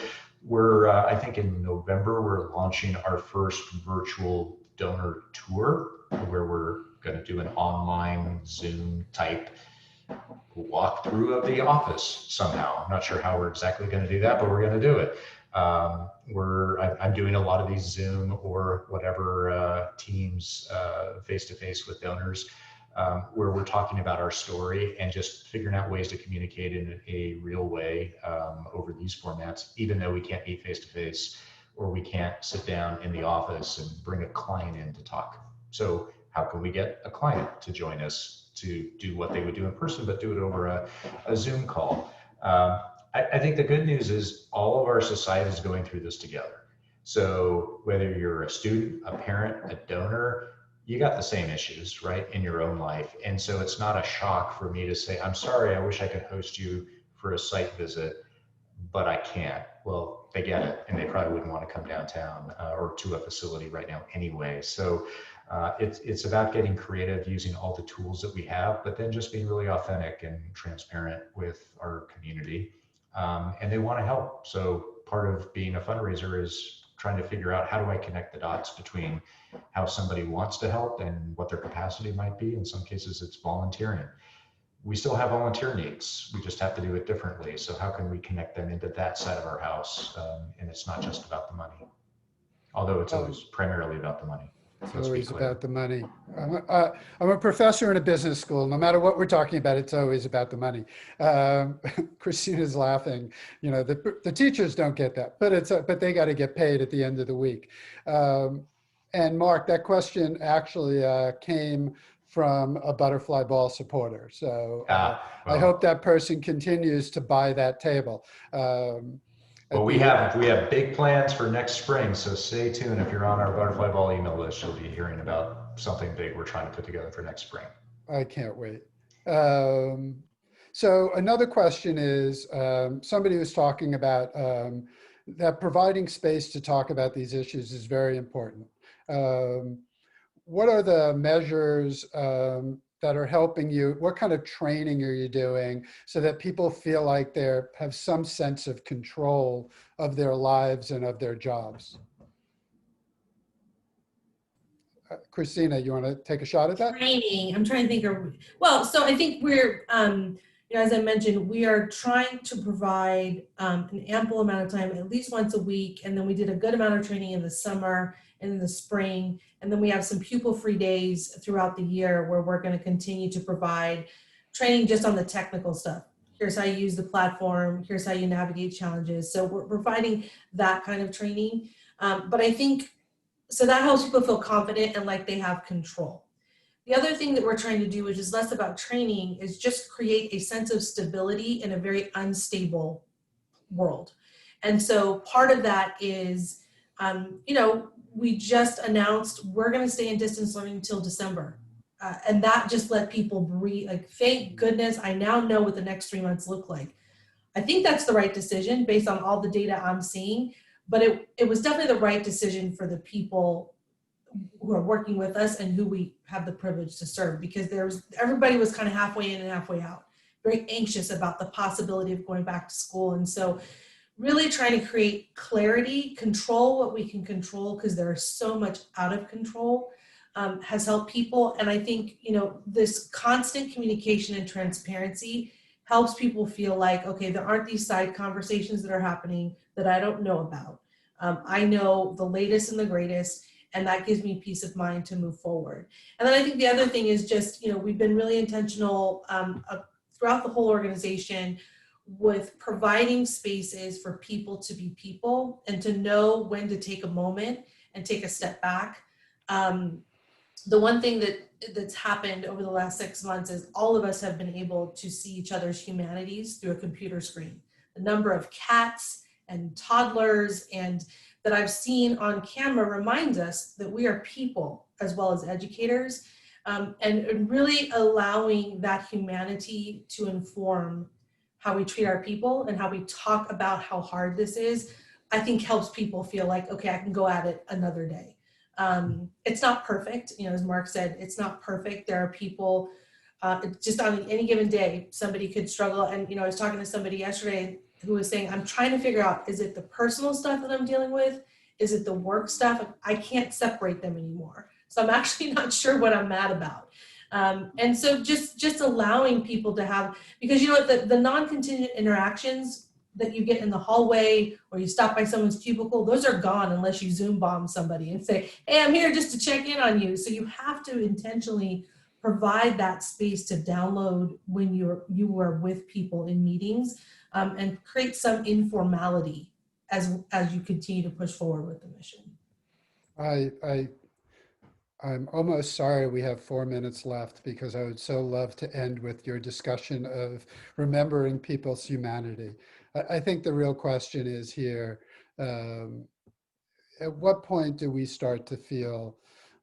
we're, I think in November, we're launching our first virtual donor tour, where we're going to do an online Zoom type walkthrough of the office somehow. I'm not sure how we're exactly going to do that, but we're going to do it. I'm doing a lot of these Zoom or whatever Teams face-to-face with donors, where we're talking about our story and just figuring out ways to communicate in a real way over these formats, even though we can't meet face-to-face, or we can't sit down in the office and bring a client in to talk. So how can we get a client to join us to do what they would do in person, but do it over a Zoom call? I think the good news is all of our society is going through this together. So whether you're a student, a parent, a donor, you got the same issues, right, in your own life. And so it's not a shock for me to say, I'm sorry, I wish I could host you for a site visit, but I can't. Well, they get it, and they probably wouldn't want to come downtown or to a facility right now anyway. So It's about getting creative, using all the tools that we have, but then just being really authentic and transparent with our community. And they want to help. So part of being a fundraiser is trying to figure out, how do I connect the dots between how somebody wants to help and what their capacity might be. In some cases, it's volunteering. We still have volunteer needs. We just have to do it differently. So how can we connect them into that side of our house? And it's not just about the money, although it's always primarily about the money. It's Let's be always clear. about the money. I'm a professor in a business school. No matter what we're talking about, it's always about the money. Christina's laughing. You know, the teachers don't get that, but they got to get paid at the end of the week. And Mark, that question actually came from a butterfly ball supporter. So Well, I hope that person continues to buy that table. Well, we have big plans for next spring, so stay tuned. If you're on our butterfly ball email list, you'll be hearing about something big we're trying to put together for next spring. I can't wait. So another question is, somebody was talking about that providing space to talk about these issues is very important. What are the measures that are helping you? What kind of training are you doing so that people feel like they have some sense of control of their lives and of their jobs? Christina, you want to take a shot at that? Training. I'm trying to think of, well, so I think we're, you know, as I mentioned, we are trying to provide an ample amount of time, at least once a week. And then we did a good amount of training in the summer and in the spring. And then we have some pupil-free days throughout the year where we're going to continue to provide training just on the technical stuff. Here's how you use the platform. Here's how you navigate challenges. So we're providing that kind of training. But I think, so that helps people feel confident and like they have control. The other thing that we're trying to do, which is less about training, is just create a sense of stability in a very unstable world. And so part of that is, you know, we just announced we're going to stay in distance learning until December. And that just let people breathe. Like, thank goodness, I now know what the next 3 months look like. I think that's the right decision based on all the data I'm seeing, but it was definitely the right decision for the people who are working with us and who we have the privilege to serve, because everybody was kind of halfway in and halfway out, very anxious about the possibility of going back to school. And so really trying to create clarity, control what we can control, because there is so much out of control, has helped people. And I think, you know, this constant communication and transparency helps people feel like, okay, there aren't these side conversations that are happening that I don't know about. I know the latest and the greatest, and that gives me peace of mind to move forward. And then I think the other thing is just, you know, we've been really intentional throughout the whole organization with providing spaces for people to be people and to know when to take a moment and take a step back. The one thing that's happened over the last 6 months is all of us have been able to see each other's humanities through a computer screen. The number of cats and toddlers and that I've seen on camera reminds us that we are people as well as educators, and really allowing that humanity to inform how we treat our people and how we talk about how hard this is, I think helps people feel like, okay, I can go at it another day. It's not perfect, you know, as Mark said, it's not perfect. There are people, just on any given day, somebody could struggle. And, you know, I was talking to somebody yesterday who was saying, I'm trying to figure out, is it the personal stuff that I'm dealing with? Is it the work stuff? I can't separate them anymore. So I'm actually not sure what I'm mad about. And so just allowing people to have, because you know what, the non-contingent interactions that you get in the hallway or you stop by someone's cubicle, those are gone unless you Zoom bomb somebody and say, hey, I'm here just to check in on you. So you have to intentionally provide that space to download when you are with people in meetings, and create some informality as you continue to push forward with the mission. I'm almost sorry we have 4 minutes left, because I would so love to end with your discussion of remembering people's humanity. I think the real question is here, at what point do we start to feel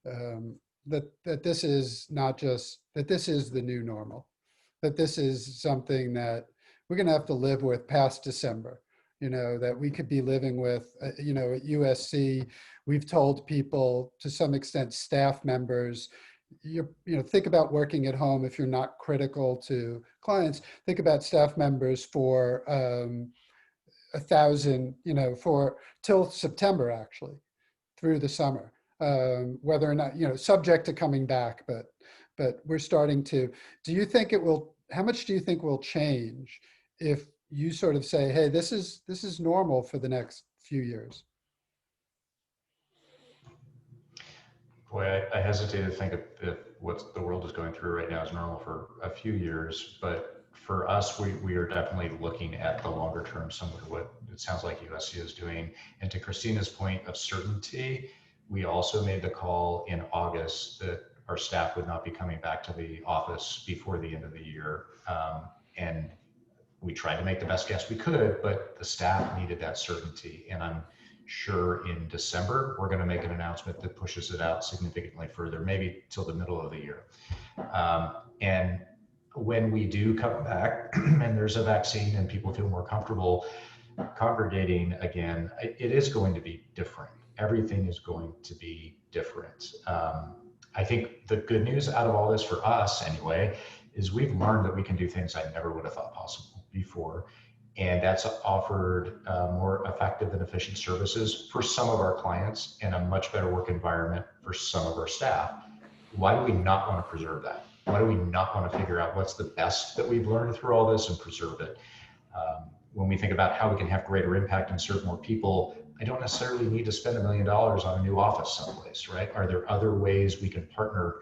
that this is not just, that this is the new normal, that this is something that we're going to have to live with past December. that we could be living with. At USC, we've told people, to some extent, staff members, think about working at home if you're not critical to clients. Think about staff members for 1,000, for till September, actually, through the summer, whether or not, subject to coming back, but we're starting to. Do you think it will, how much do you think will change if you sort of say, hey, this is normal for the next few years? Boy, I hesitate to think if what the world is going through right now is normal for a few years, but for us, we are definitely looking at the longer term, similar to what it sounds like USC is doing. And to Christina's point of certainty, we also made the call in August that our staff would not be coming back to the office before the end of the year. And we tried to make the best guess we could, but the staff needed that certainty. And I'm sure in December, we're going to make an announcement that pushes it out significantly further, maybe till the middle of the year. And when we do come back and there's a vaccine and people feel more comfortable congregating again, it is going to be different. Everything is going to be different. I think the good news out of all this for us anyway, is we've learned that we can do things I never would have thought possible before. And that's offered more effective and efficient services for some of our clients and a much better work environment for some of our staff. Why do we not want to preserve that? Why do we not want to figure out what's the best that we've learned through all this and preserve it? When we think about how we can have greater impact and serve more people, I don't necessarily need to spend $1 million on a new office someplace, right? Are there other ways we can partner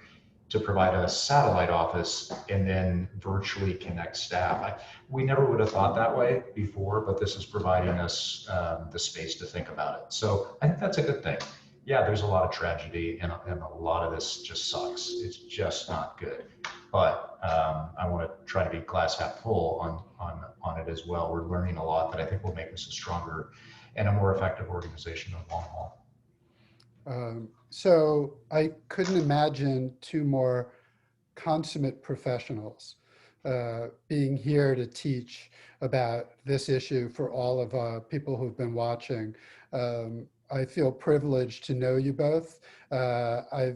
to provide a satellite office and then virtually connect staff? We never would have thought that way before, but this is providing us the space to think about it. So I think that's a good thing. Yeah, there's a lot of tragedy and a lot of this just sucks. It's just not good. But I want to try to be glass half full on it as well. We're learning a lot that I think will make us a stronger and a more effective organization in the long haul. So I couldn't imagine two more consummate professionals being here to teach about this issue for all of people who've been watching. I feel privileged to know you both. I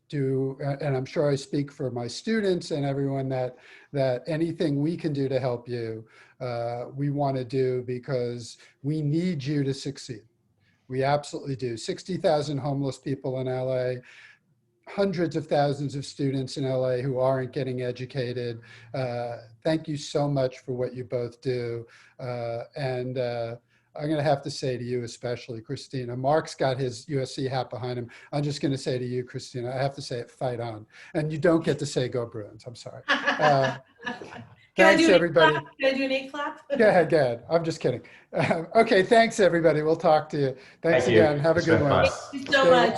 do, and I'm sure I speak for my students and everyone that anything we can do to help you, we want to do, because we need you to succeed. We absolutely do. 60,000 homeless people in LA, hundreds of thousands of students in LA who aren't getting educated. Thank you so much for what you both do. And I'm going to have to say to you, especially Christina, Mark's got his USC hat behind him. I'm just going to say to you, Christina, I have to say it, fight on. And you don't get to say go Bruins. I'm sorry. Thanks, everybody. Can I do an 8 clap? Go ahead. I'm just kidding. Okay, thanks, everybody. We'll talk to you. Thanks again. Have a good one. Thank you so much.